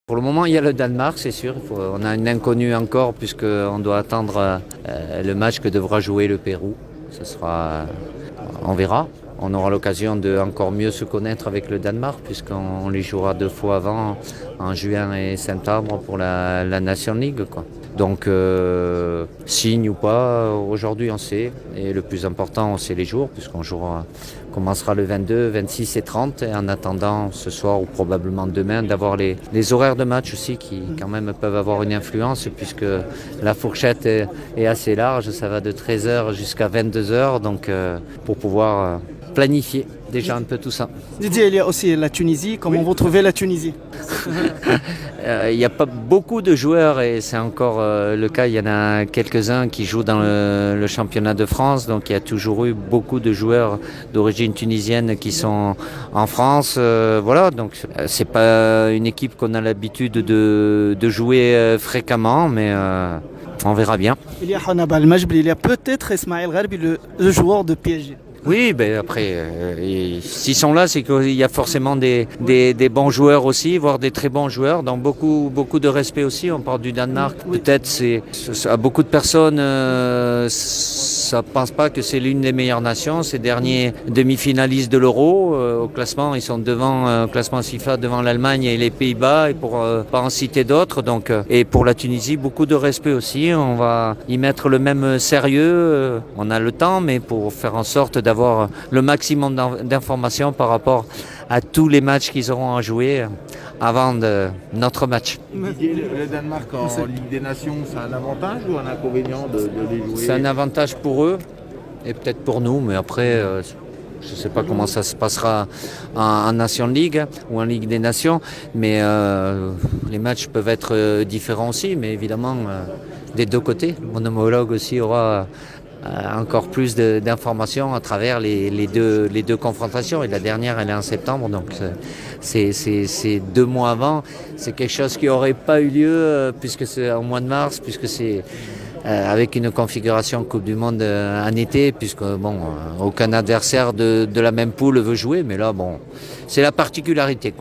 Pour le moment, il y a le Danemark, c'est sûr. On a une inconnue encore puisqu'on doit attendre le match que devra jouer le Pérou. On verra. On aura l'occasion de encore mieux se connaître avec le Danemark puisqu'on les jouera 2 fois avant, en juin et septembre pour la Nation League, quoi. Donc, signe ou pas, aujourd'hui on sait. Et le plus important, c'est les jours puisqu'on commencera le 22, 26 et 30. Et en attendant ce soir ou probablement demain, d'avoir les horaires de match aussi qui quand même peuvent avoir une influence puisque la fourchette est assez large. Ça va de 13h jusqu'à 22h. Donc, pour pouvoir planifier déjà un peu tout ça. Didier, il y a aussi la Tunisie. Comment vous trouvez la Tunisie? Il n'y a pas beaucoup de joueurs et c'est encore le cas. Il y en a quelques-uns qui jouent dans le championnat de France. Donc il y a toujours eu beaucoup de joueurs d'origine tunisienne qui sont en France. Voilà, donc c'est pas une équipe qu'on a l'habitude de jouer fréquemment, mais on verra bien. Il y a Honab Al-Majbli, il y a peut-être Ismaël Gharbi, le joueur de PSG. Oui, ben après, s'ils sont là, c'est qu'il y a forcément des bons joueurs aussi, voire des très bons joueurs, donc beaucoup de respect aussi. On parle du Danemark. Oui. Peut-être à beaucoup de personnes, ça pense pas que c'est l'une des meilleures nations. Ces derniers demi-finalistes de l'Euro au classement, ils sont devant classement FIFA devant l'Allemagne et les Pays-Bas, et pour pas en citer d'autres. Donc, et pour la Tunisie, beaucoup de respect aussi. On va y mettre le même sérieux. On a le temps, mais pour faire en sorte d'avoir le maximum d'informations par rapport à tous les matchs qu'ils auront à jouer avant notre match. Le Danemark en Ligue des Nations, c'est un avantage ou un inconvénient de les jouer? C'est un avantage pour eux et peut-être pour nous, mais après, je ne sais pas comment ça se passera en Nation League ou en Ligue des Nations, mais les matchs peuvent être différents aussi, mais évidemment des deux côtés. Mon homologue aussi aura encore plus d'informations à travers les deux confrontations, et la dernière elle est en septembre, donc c'est 2 mois avant. C'est quelque chose qui n'aurait pas eu lieu puisque c'est au mois de mars, puisque c'est avec une configuration Coupe du Monde en été, puisque aucun adversaire de la même poule veut jouer, mais là c'est la particularité.